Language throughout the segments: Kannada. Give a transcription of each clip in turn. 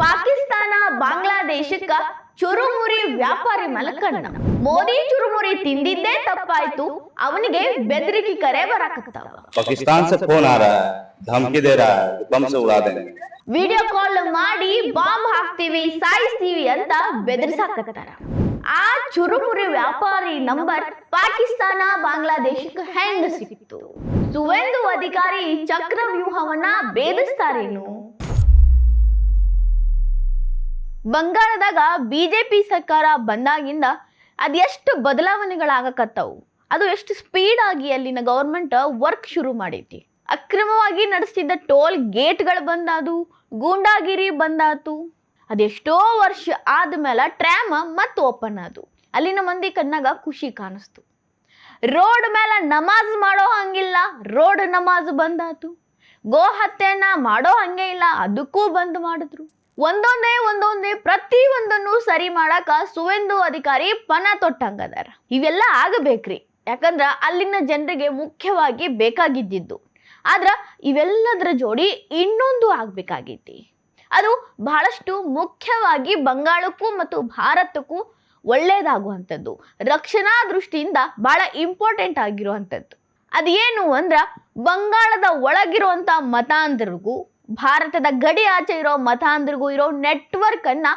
ಪಾಕಿಸ್ತಾನ ಬಾಂಗ್ಲಾದೇಶಕ್ಕ ಚುರುಮುರಿ ವ್ಯಾಪಾರಿ ಮಲಕಣ್ಣ. ಮೋದಿ ಚುರುಮುರಿ ತಿಂದಿದ್ದೇ ತಪ್ಪಾಯ್ತು, ಅವನಿಗೆ ಬೆದರಿಕೆ ಕರೆ ಬರಾಕತ್ತಾವ. पाकिस्तान से फोन आ रहा है, धमकी दे रहा है, बम से उड़ा देंगे. ವಿಡಿಯೋ ಕಾಲ್ ಮಾಡಿ ಬಾಂಬ್ ಹಾಕ್ತೀವಿ, ಸಾಯಿಸ್ತೀವಿ ಅಂತ ಬೆದರಿಸಾಕತ್ತಾರ. ಆ ಚುರುಮುರಿ ವ್ಯಾಪಾರಿ ನಂಬರ್ ಪಾಕಿಸ್ತಾನ ಬಾಂಗ್ಲಾದೇಶಕ್ಕೆ ಹೆಂಗ ಸಿಕ್ತು? ಸುವೇಂದು ಅಧಿಕಾರಿ ಚಕ್ರವ್ಯೂಹವನ್ನ ಭೇದಿಸ್ತಾರೇನು? ಬಂಗಾಳದಾಗ ಬಿಜೆಪಿ ಸರ್ಕಾರ ಬಂದಾಗಿಂದ ಅದೆಷ್ಟು ಬದಲಾವಣೆಗಳಾಗಕತ್ತವು, ಅದು ಎಷ್ಟು ಸ್ಪೀಡ್ ಆಗಿ ಅಲ್ಲಿನ ಗೌರ್ಮೆಂಟ್ ವರ್ಕ್ ಶುರು ಮಾಡೈತಿ. ಅಕ್ರಮವಾಗಿ ನಡೆಸ್ತಿದ್ದ ಟೋಲ್ ಗೇಟ್ಗಳು ಬಂದಾದು, ಗೂಂಡಾಗಿರಿ ಬಂದಾತು. ಅದೆಷ್ಟೋ ವರ್ಷ ಆದ್ಮೇಲೆ ಟ್ರ್ಯಾಮ್ ಮತ್ತೆ ಓಪನ್ ಆದು. ಅಲ್ಲಿನ ಮಂದಿ ಕಣ್ಣಾಗ ಖುಷಿ ಕಾಣಿಸ್ತು. ರೋಡ್ ಮೇಲೆ ನಮಾಜ್ ಮಾಡೋ ಹಂಗಿಲ್ಲ, ರೋಡ್ ನಮಾಜ್ ಬಂದಾತು. ಗೋ ಹತ್ಯೆಯನ್ನ ಮಾಡೋ ಹಂಗೆ ಇಲ್ಲ, ಅದಕ್ಕೂ ಬಂದ್ ಮಾಡಿದ್ರು. ಒಂದೊಂದೇ ಪ್ರತಿ ಒಂದನ್ನು ಸರಿ ಮಾಡಾಕ ಸುವೇಂದು ಅಧಿಕಾರಿ ಪಣ ತೊಟ್ಟಂಗದಾರ. ಇವೆಲ್ಲ ಆಗಬೇಕ್ರಿ, ಯಾಕಂದ್ರ ಅಲ್ಲಿನ ಜನರಿಗೆ ಮುಖ್ಯವಾಗಿ ಬೇಕಾಗಿದ್ದಿದ್ದು. ಆದ್ರ ಇವೆಲ್ಲದರ ಜೋಡಿ ಇನ್ನೊಂದು ಆಗ್ಬೇಕಾಗೈತಿ. ಅದು ಬಹಳಷ್ಟು ಮುಖ್ಯವಾಗಿ ಬಂಗಾಳಕ್ಕೂ ಮತ್ತು ಭಾರತಕ್ಕೂ ಒಳ್ಳೇದಾಗುವಂಥದ್ದು, ರಕ್ಷಣಾ ದೃಷ್ಟಿಯಿಂದ ಬಹಳ ಇಂಪಾರ್ಟೆಂಟ್ ಆಗಿರುವಂಥದ್ದು. ಅದೇನು ಅಂದ್ರ ಬಂಗಾಳದ ಒಳಗಿರುವಂತ ಮತಾಂಧರಿಗೂ ಭಾರತದ ಗಡಿ ಆಚೆ ಇರೋ ಮತಾಂಧರಿಗೂ ಇರೋ ನೆಟ್ವರ್ಕ್ ಅನ್ನ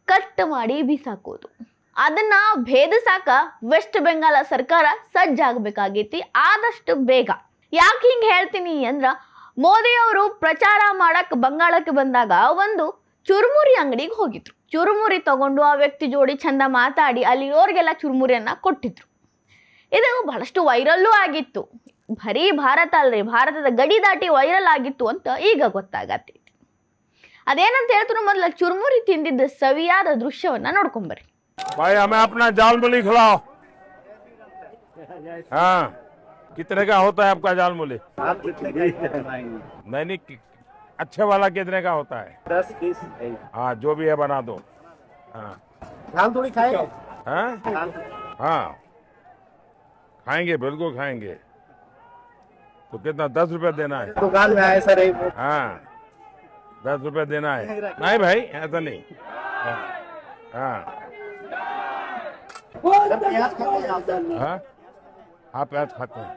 ಕಟ್ ಮಾಡಿ ಬಿಸಾಕೋದು. ಅದನ್ನ ಭೇದಿಸಾಕ ವೆಸ್ಟ್ ಬೆಂಗಾಲ ಸರ್ಕಾರ ಸಜ್ಜಾಗಬೇಕಾಗೈತಿ ಆದಷ್ಟು ಬೇಗ. ಯಾಕೆ ಹಿಂಗ್ ಹೇಳ್ತೀನಿ ಅಂದ್ರ, ಮೋದಿ ಅವರು ಪ್ರಚಾರ ಮಾಡಕ್ ಬಂಗಾಳಕ್ಕೆ ಬಂದಾಗ ಒಂದು ಚುರುಮುರಿ ಅಂಗಡಿಗೆ ಹೋಗಿದ್ರು. ಚುರುಮುರಿ ತಗೊಂಡು ಆ ವ್ಯಕ್ತಿ ಜೋಡಿ ಚಂದ ಮಾತಾಡಿ ಅಲ್ಲಿರೋರ್ಗೆಲ್ಲ ಚುರುಮುರಿಯನ್ನ ಕೊಟ್ಟಿದ್ರು. ಇದು ಬಹಳಷ್ಟು ವೈರಲ್ಲೂ ಆಗಿತ್ತು. ಬರೀ ಭಾರತ ಅಲ್ರಿ, ಭಾರತದ ಗಡಿ ದಾಟಿ ವೈರಲ್ ಆಗಿತ್ತು ಅಂತ ಈಗ ಗೊತ್ತಾಗತ್ತೈತಿ. ಅದೇನಂತ ಹೇಳ್ತಾರೆ, ಮೊದಲ ಚುರುಮುರಿ ತಿಂದಿದ್ದ ಸವಿಯಾದ ದೃಶ್ಯವನ್ನ ನೋಡ್ಕೊಂಬರ್ರಿ. भाई हमें अपना जाल मूली खिलाओ। हाँ, कितने का होता है आपका जाल मूली? नहीं, अच्छे वाला कितने का होता है? 10 पीस। हाँ, जो भी है बना दो। हाँ, दाल थोड़ी खाएंगे? हाँ, हाँ, खाएंगे, बिल्कुल खाएंगे। तो कितना 10 रुपए देना है? दुकान में आए सर। हाँ, 10 रुपए देना है। नहीं भाई, ऐसा नहीं। हाँ, हाँ, आप प्याज खाते हैं,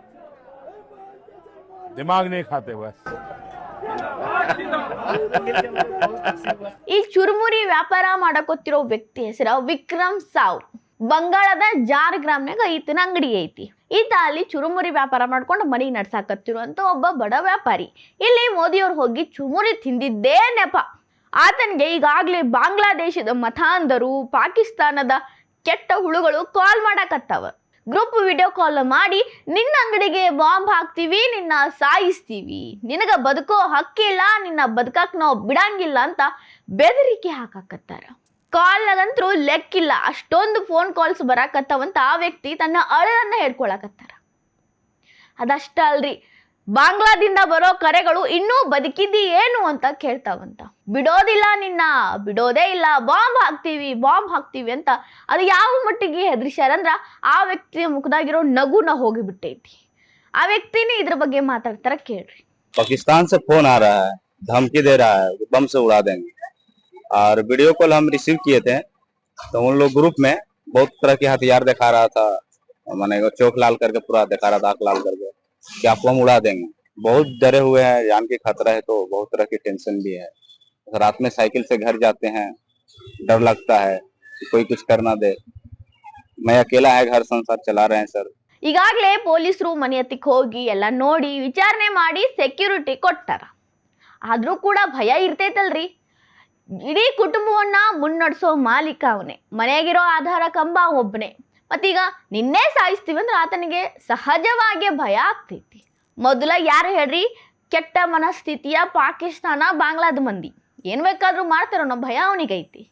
दिमाग नहीं खाते बस। ಈ ಚುರುಮುರಿ ವ್ಯಾಪಾರ ಮಾಡಕೊತ್ತಿರೋ ವ್ಯಕ್ತಿ ಹೆಸರು ವಿಕ್ರಮ್ ಸಾವ್. ಬಂಗಾಳದ ಜಾರ್ಗ್ರಾಮ್ನಾಗ ಈತನ ಅಂಗಡಿ ಐತಿ. ಈತ ಅಲ್ಲಿ ಚುರುಮುರಿ ವ್ಯಾಪಾರ ಮಾಡ್ಕೊಂಡು ಮನಿ ನಡ್ಸಾಕತ್ತಿರುವಂತ ಒಬ್ಬ ಬಡ ವ್ಯಾಪಾರಿ. ಇಲ್ಲಿ ಮೋದಿಯವ್ರು ಹೋಗಿ ಚುರುಮುರಿ ತಿಂದಿದ್ದೇ ನೆಪ. ಆತನಿಗೆ ಈಗಾಗ್ಲೇ ಬಾಂಗ್ಲಾದೇಶದ ಮತಾಂಧರು, ಪಾಕಿಸ್ತಾನದ ಕೆಟ್ಟ ಹುಳುಗಳು ಕಾಲ್ ಮಾಡಕತ್ತಾವ. ಗ್ರೂಪ್ ವಿಡಿಯೋ ಕಾಲ್ ಮಾಡಿ ನಿನ್ನ ಅಂಗಡಿಗೆ ಬಾಂಬ್ ಹಾಕ್ತೀವಿ, ನಿನ್ನ ಸಾಯಿಸ್ತೀವಿ, ನಿನಗ ಬದುಕೋ ಹಕ್ಕಿಲ್ಲ, ನಿನ್ನ ಬದುಕಕ್ ನಾವು ಬಿಡಂಗಿಲ್ಲ ಅಂತ ಬೆದರಿಕೆ ಹಾಕಾಕತ್ತಾರ. ಕಾಲ್ನಾಗಂತೂ ಲೆಕ್ಕಿಲ್ಲ, ಅಷ್ಟೊಂದು ಫೋನ್ ಕಾಲ್ಸ್ ಬರಾಕತ್ತಾವಂತ ಆ ವ್ಯಕ್ತಿ ತನ್ನ ಅಳಲನ್ನ ಹೇಳ್ಕೊಳಕತ್ತಾರ. ಅದಷ್ಟ ಅಲ್ರಿ, ಬಾಂಗ್ಲಾದಿಂದ ಬರೋ ಕರೆಗಳು ಇನ್ನೂ ಬದುಕಿದ್ದಿ ಏನು ಅಂತ ಕೇಳ್ತಾವಂತ. ಬಿಡೋದಿಲ್ಲ ನಿನ್ನ, ಬಿಡೋದೇ ಇಲ್ಲ, ಬಾಂಬ್ ಹಾಕ್ತೀವಿ ಅಂತ. ಅದು ಯಾವ ಮಟ್ಟಿಗೆ ಹೆದರಿಸ್ಯಾರಂದ್ರ ಆ ವ್ಯಕ್ತಿಯ ಮುಖದಾಗಿರೋ ನಗುನ ಹೋಗಿಬಿಟ್ಟೈತಿ. ಆ ವ್ಯಕ್ತಿನೇ ಇದ್ರ ಬಗ್ಗೆ ಮಾತಾಡ್ತಾರ, ಕೇಳ್ರಿ. पाकिस्तान से फोन आ रहा है, धमकी दे रहा है, बम से उड़ा देंगे. और वीडियो कॉल हम रिसीव किए थे, तो उन लोग ग्रुप में बहुत तरह के हथियार दिखा रहा था, माने चौक लाल करके पूरा दिखा रहा था, आंख लाल करके कि आपको हम उड़ा देंगे. बहुत डरे हुए हैं, जान के खतरा है, तो बहुत तरह की टेंशन भी है. रात में साइकिल से घर जाते हैं, डर लगता है कि कोई कुछ कर ना दे. मैं अकेला है, घर संसार चला रहे हैं सर. ಈಗಾಗಲೇ ಪೊಲೀಸರು ಮನೆ ಹತ್ತಿಕ್ ಹೋಗಿ ಎಲ್ಲ ನೋಡಿ ವಿಚಾರಣೆ ಮಾಡಿ ಸೆಕ್ಯೂರಿಟಿ ಕೊಟ್ಟಾರ. ಆದ್ರೂ ಕೂಡ ಭಯ ಇರ್ತೈತಲ್ರಿ. ಇಡೀ ಕುಟುಂಬವನ್ನ ಮುನ್ನಡೆಸೋ ಮಾಲೀಕ ಅವನೇ, ಮನೆಯಾಗಿರೋ ಆಧಾರ ಕಂಬ ಒಬ್ಬನೇ. ಮತ್ತೀಗ ನಿನ್ನೆ ಸಾಯಿಸ್ತೀವಿ ಅಂದ್ರೆ ಆತನಿಗೆ ಸಹಜವಾಗಿ ಭಯ ಆಗ್ತೈತಿ. ಮೊದಲ ಯಾರು ಹೇಳ್ರಿ, ಕೆಟ್ಟ ಮನಸ್ಥಿತಿಯ ಪಾಕಿಸ್ತಾನ ಬಾಂಗ್ಲಾದ ಮಂದಿ ಏನ್ ಬೇಕಾದ್ರೂ ಮಾಡ್ತಾರೋ ಅನ್ನೋ ಭಯ ಅವನಿಗೈತಿ.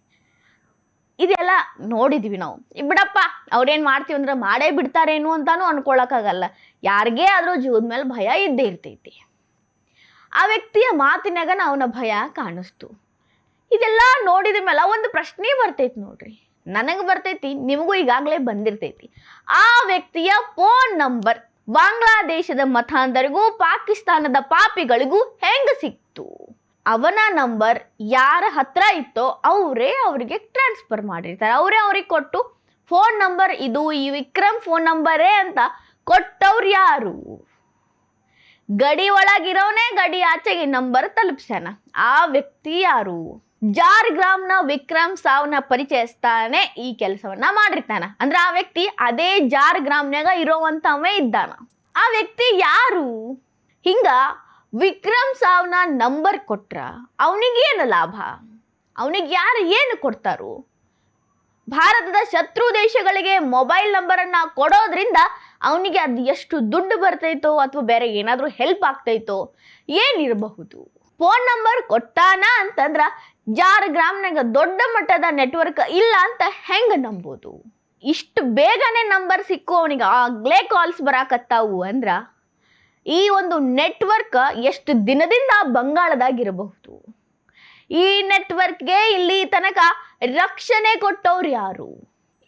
ಇದೆಲ್ಲ ನೋಡಿದ್ವಿ ನಾವು. ಬಿಡಪ್ಪ, ಅವ್ರೇನ್ ಮಾಡ್ತೀವಿ ಅಂದ್ರೆ ಮಾಡೇ ಬಿಡ್ತಾರೇನು ಅಂತಾನು ಅನ್ಕೊಳಕ್ಕಾಗಲ್ಲ. ಯಾರಿಗೇ ಆದ್ರೂ ಜೀವದ ಮೇಲೆ ಭಯ ಇದ್ದೇ ಇರ್ತೈತಿ. ಆ ವ್ಯಕ್ತಿಯ ಮಾತಿನಾಗ ಅವನ ಭಯ ಕಾಣಿಸ್ತು. ಇದೆಲ್ಲ ನೋಡಿದ ಮೇಲೆ ಒಂದು ಪ್ರಶ್ನೆ ಬರ್ತೈತಿ ನೋಡ್ರಿ, ನನಗೆ ಬರ್ತೈತಿ, ನಿಮಗೂ ಈಗಾಗಲೇ ಬಂದಿರ್ತೈತಿ. ಆ ವ್ಯಕ್ತಿಯ ಫೋನ್ ನಂಬರ್ ಬಾಂಗ್ಲಾದೇಶದ ಮತಾಂಧರಿಗೂ ಪಾಕಿಸ್ತಾನದ ಪಾಪಿಗಳಿಗೂ ಹೆಂಗ ಸಿಕ್ತು? ಅವನ ನಂಬರ್ ಯಾರ ಹತ್ರ ಇತ್ತೋ ಅವರೇ ಅವರಿಗೆ ಟ್ರಾನ್ಸ್ಫರ್ ಮಾಡಿರ್ತಾರೆ. ಅವರೇ ಅವ್ರಿಗೆ ಕೊಟ್ಟು ಫೋನ್ ನಂಬರ್ ಇದು ಈ ವಿಕ್ರಮ್ ಫೋನ್ ನಂಬರೇ ಅಂತ ಕೊಟ್ಟವ್ರು ಯಾರು? ಗಡಿ ಒಳಗಿರೋನೇ ಗಡಿ ಆಚೆಗೆ ನಂಬರ್ ತಲುಪ್ಸ್ಯಾನ. ಆ ವ್ಯಕ್ತಿ ಯಾರು? ಜಾರ್ಗ್ರಾಮ್ನ ವಿಕ್ರಮ್ ಸಾವ್ನ ಪರಿಚಯಿಸ್ತಾನೆ ಈ ಕೆಲಸವನ್ನ ಮಾಡಿರ್ತಾನ. ಅಂದ್ರೆ ಆ ವ್ಯಕ್ತಿ ಅದೇ ಜಾರ್ಗ್ರಾಮ್ನಾಗ ಇರೋವಂತವೇ ಇದ್ದಾನ. ಆ ವ್ಯಕ್ತಿ ಯಾರು? ಹಿಂಗ ವಿಕ್ರಮ್ ಸಾವ್ನ ನಂಬರ್ ಕೊಟ್ರ ಅವನಿಗೇನು ಲಾಭ? ಅವನಿಗೆ ಯಾರು ಏನು ಕೊಡ್ತಾರು? ಭಾರತದ ಶತ್ರು ದೇಶಗಳಿಗೆ ಮೊಬೈಲ್ ನಂಬರನ್ನು ಕೊಡೋದ್ರಿಂದ ಅವನಿಗೆ ಅದು ಎಷ್ಟು ದುಡ್ಡು ಬರ್ತೈತೋ ಅಥವಾ ಬೇರೆ ಏನಾದರೂ ಹೆಲ್ಪ್ ಆಗ್ತೈತೋ ಏನಿರಬಹುದು? ಫೋನ್ ನಂಬರ್ ಕೊಟ್ಟಾನ ಅಂತಂದ್ರೆ ಜಾರ್ಗ್ರಾಮ್ನಾಗ ದೊಡ್ಡ ಮಟ್ಟದ ನೆಟ್ವರ್ಕ್ ಇಲ್ಲ ಅಂತ ಹೆಂಗೆ ನಂಬೋದು? ಇಷ್ಟು ಬೇಗನೆ ನಂಬರ್ ಸಿಕ್ಕು ಅವನಿಗೆ ಆಗ್ಲೇ ಕಾಲ್ಸ್ ಬರಾಕತ್ತಾವು ಅಂದ್ರೆ ಈ ಒಂದು ನೆಟ್ವರ್ಕ್ ಎಷ್ಟು ದಿನದಿಂದ ಬಂಗಾಳದಾಗಿರಬಹುದು? ಈ ನೆಟ್ವರ್ಕ್ಗೆ ಇಲ್ಲಿ ತನಕ ರಕ್ಷಣೆ ಕೊಟ್ಟವ್ರು ಯಾರು?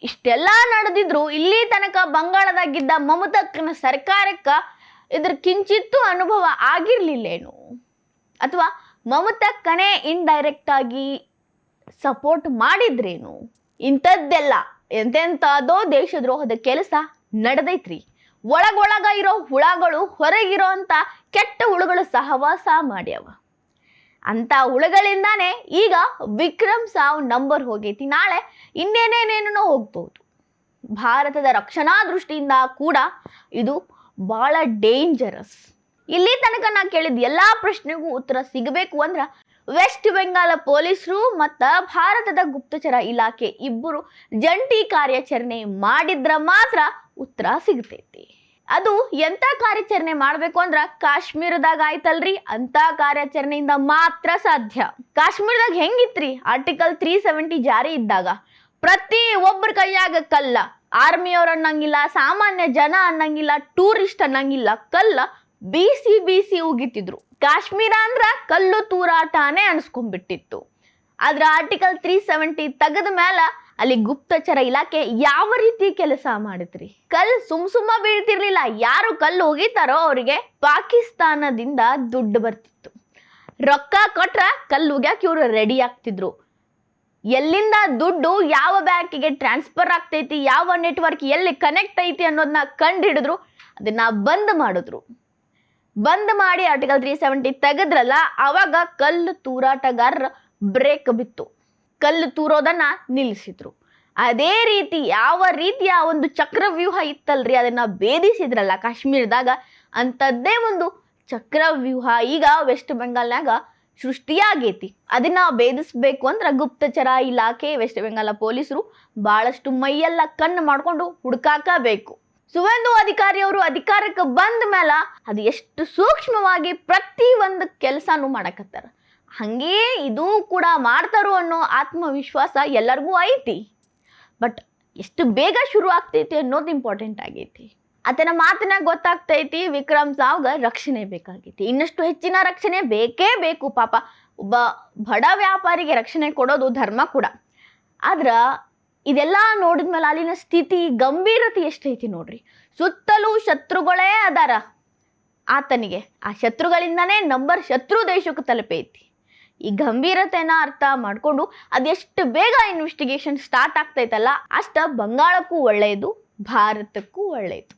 ಇಷ್ಟೆಲ್ಲ ನಡೆದಿದ್ರು ಇಲ್ಲಿ ತನಕ ಬಂಗಾಳದಾಗಿದ್ದ ಮಮತಕ್ಕನ ಸರ್ಕಾರಕ್ಕೆ ಇದ್ರ ಕಿಂಚಿತ್ತೂ ಅನುಭವ ಆಗಿರ್ಲಿಲ್ಲೇನು? ಅಥವಾ ಮಮತಕ್ಕನೇ ಇಂಡೈರೆಕ್ಟ್ ಆಗಿ ಸಪೋರ್ಟ್ ಮಾಡಿದ್ರೇನು? ಇಂಥದ್ದೆಲ್ಲ ಎಂತೆಂಥದೋ ದೇಶದ್ರೋಹದ ಕೆಲಸ ನಡೆದೈತ್ರಿ. ಒಳಗೊಳಗ ಇರೋ ಹುಳಗಳು ಹೊರಗಿರೋ ಅಂತ ಕೆಟ್ಟ ಹುಳುಗಳು ಸಹವಾಸ ಮಾಡ್ಯಾವ. ಅಂತ ಹುಳುಗಳಿಂದಾನೇ ಈಗ ವಿಕ್ರಮ್ ಸಾವ್ ನಂಬರ್ ಹೋಗೈತಿ. ನಾಳೆ ಇನ್ನೇನೇನೇನೋ ಹೋಗ್ಬೋದು. ಭಾರತದ ರಕ್ಷಣಾ ದೃಷ್ಟಿಯಿಂದ ಕೂಡ ಇದು ಬಹಳ ಡೇಂಜರಸ್. ಇಲ್ಲಿ ತನಕ ನಾ ಕೇಳಿದ ಎಲ್ಲಾ ಪ್ರಶ್ನೆಗೂ ಉತ್ತರ ಸಿಗಬೇಕು ಅಂದ್ರ ವೆಸ್ಟ್ ಬೆಂಗಾಲ್ ಪೊಲೀಸರು ಮತ್ತು ಭಾರತದ ಗುಪ್ತಚರ ಇಲಾಖೆ ಇಬ್ಬರು ಜಂಟಿ ಕಾರ್ಯಾಚರಣೆ ಮಾಡಿದ್ರ ಮಾತ್ರ ಉತ್ತರ ಸಿಗ್ತೈತಿ. ಅದು ಎಂತ ಕಾರ್ಯಾಚರಣೆ ಮಾಡಬೇಕು ಅಂದ್ರ ಕಾಶ್ಮೀರದಾಗ ಆಯ್ತಲ್ರಿ, ಅಂತ ಕಾರ್ಯಾಚರಣೆಯಿಂದ ಮಾತ್ರ ಸಾಧ್ಯ. ಕಾಶ್ಮೀರದಾಗ ಹೆಂಗಿತ್ರಿ? ಆರ್ಟಿಕಲ್ 370 ಜಾರಿ ಇದ್ದಾಗ ಪ್ರತಿ ಒಬ್ಬರ ಕೈಯಾಗ ಕಲ್ಲ, ಆರ್ಮಿಯವ್ರು ಅನ್ನಂಗಿಲ್ಲ, ಸಾಮಾನ್ಯ ಜನ ಅನ್ನಂಗಿಲ್ಲ, ಟೂರಿಸ್ಟ್ ಅನ್ನಂಗಿಲ್ಲ, ಕಲ್ಲ ಬೀಸಿ ಉಗಿತಿದ್ರು. ಕಾಶ್ಮೀರ ಅಂದ್ರ ಕಲ್ಲು ತೂರಾಟನೇ ಅನ್ಸ್ಕೊಂಡ್ಬಿಟ್ಟಿತ್ತು. ಆದ್ರ ಆರ್ಟಿಕಲ್ 370 ತೆಗೆದ ಮೇಲೆ ಅಲ್ಲಿ ಗುಪ್ತಚರ ಇಲಾಖೆ ಯಾವ ರೀತಿ ಕೆಲಸ ಮಾಡಿದ್ರಿ? ಕಲ್ಲು ಸುಮ್ಮ ಬೀಳ್ತಿರ್ಲಿಲ್ಲ. ಯಾರು ಕಲ್ಲು ಹೋಗಿತಾರೋ ಅವರಿಗೆ ಪಾಕಿಸ್ತಾನದಿಂದ ದುಡ್ಡು ಬರ್ತಿತ್ತು. ರೊಕ್ಕ ಕೊಟ್ರ ಕಲ್ಲು ಹೋಗ್ಯಾಕ ಇವ್ರು ರೆಡಿ ಆಗ್ತಿದ್ರು. ಎಲ್ಲಿಂದ ದುಡ್ಡು ಯಾವ ಬ್ಯಾಂಕಿಗೆ ಟ್ರಾನ್ಸ್ಫರ್ ಆಗ್ತೈತಿ, ಯಾವ ನೆಟ್ವರ್ಕ್ ಎಲ್ಲಿ ಕನೆಕ್ಟ್ ಐತಿ ಅನ್ನೋದನ್ನ ಕಂಡು ಹಿಡಿದ್ರು. ಅದನ್ನ ಬಂದ್ ಮಾಡಿ ಆರ್ಟಿಕಲ್ 370 ತೆಗೆದ್ರಲ್ಲ, ಅವಾಗ ಕಲ್ಲು ತೂರಾಟಗಾರರ ಬ್ರೇಕ್ ಬಿತ್ತು. ಕಲ್ಲು ತೂರೋದನ್ನ ನಿಲ್ಲಿಸಿದ್ರು. ಅದೇ ರೀತಿ ಯಾವ ರೀತಿಯ ಒಂದು ಚಕ್ರವ್ಯೂಹ ಇತ್ತಲ್ರಿ, ಅದನ್ನ ಭೇದಿಸಿದ್ರಲ್ಲ ಕಾಶ್ಮೀರದಾಗ, ಅಂಥದ್ದೇ ಒಂದು ಚಕ್ರವ್ಯೂಹ ಈಗ ವೆಸ್ಟ್ ಬೆಂಗಾಲ್ನಾಗ ಸೃಷ್ಟಿಯಾಗೈತಿ. ಅದನ್ನ ಭೇದಿಸ್ಬೇಕು ಅಂದ್ರೆ ಗುಪ್ತಚರ ಇಲಾಖೆ, ವೆಸ್ಟ್ ಬೆಂಗಾಲ ಪೊಲೀಸರು ಬಹಳಷ್ಟು ಮೈಯೆಲ್ಲ ಕಣ್ಣು ಮಾಡ್ಕೊಂಡು ಹುಡುಕಾಕಬೇಕು. ಸುವೇಂದು ಅಧಿಕಾರಿ ಅವರು ಅಧಿಕಾರಕ್ಕೆ ಬಂದ ಮೇಲೆ ಅದು ಎಷ್ಟು ಸೂಕ್ಷ್ಮವಾಗಿ ಪ್ರತಿ ಒಂದು ಕೆಲಸನೂ ಮಾಡಕತ್ತಾರ. ಹಂಗೇ ಇದು ಕೂಡ ಮಾಡ್ತಾರೋ ಅನ್ನೋ ಆತ್ಮವಿಶ್ವಾಸ ಎಲ್ಲರಿಗೂ ಐತಿ. ಬಟ್ ಎಷ್ಟು ಬೇಗ ಶುರು ಆಗ್ತೈತಿ ಅನ್ನೋದು ಇಂಪಾರ್ಟೆಂಟ್ ಆಗೈತಿ. ಆತನ ಮಾತನಾಗ ಗೊತ್ತಾಗ್ತೈತಿ ವಿಕ್ರಮ್ ಸಾವ್ಗೆ ರಕ್ಷಣೆ ಬೇಕಾಗೈತಿ. ಇನ್ನಷ್ಟು ಹೆಚ್ಚಿನ ರಕ್ಷಣೆ ಬೇಕೇ ಬೇಕು. ಪಾಪ ಒಬ್ಬ ಬಡ ವ್ಯಾಪಾರಿಗೆ ರಕ್ಷಣೆ ಕೊಡೋದು ಧರ್ಮ ಕೂಡ. ಆದ್ರೆ ಇದೆಲ್ಲ ನೋಡಿದ್ಮೇಲೆ ಅಲ್ಲಿನ ಸ್ಥಿತಿ ಗಂಭೀರತೆ ಎಷ್ಟೈತಿ ನೋಡ್ರಿ. ಸುತ್ತಲೂ ಶತ್ರುಗಳೇ ಅದಾರ ಆತನಿಗೆ. ಆ ಶತ್ರುಗಳಿಂದನೇ ನಂಬರ್ ಶತ್ರು ದೇಶಕ್ಕೆ ತಲುಪೈತಿ. ಈ ಗಂಭೀರತೆನ ಅರ್ಥ ಮಾಡಿಕೊಂಡು ಅದೆಷ್ಟು ಬೇಗ ಇನ್ವೆಸ್ಟಿಗೇಷನ್ ಸ್ಟಾರ್ಟ್ ಆಗ್ತೈತಲ್ಲ, ಅಷ್ಟ ಬಂಗಾಳಕ್ಕೂ ಒಳ್ಳೆಯದು, ಭಾರತಕ್ಕೂ ಒಳ್ಳೆಯದು.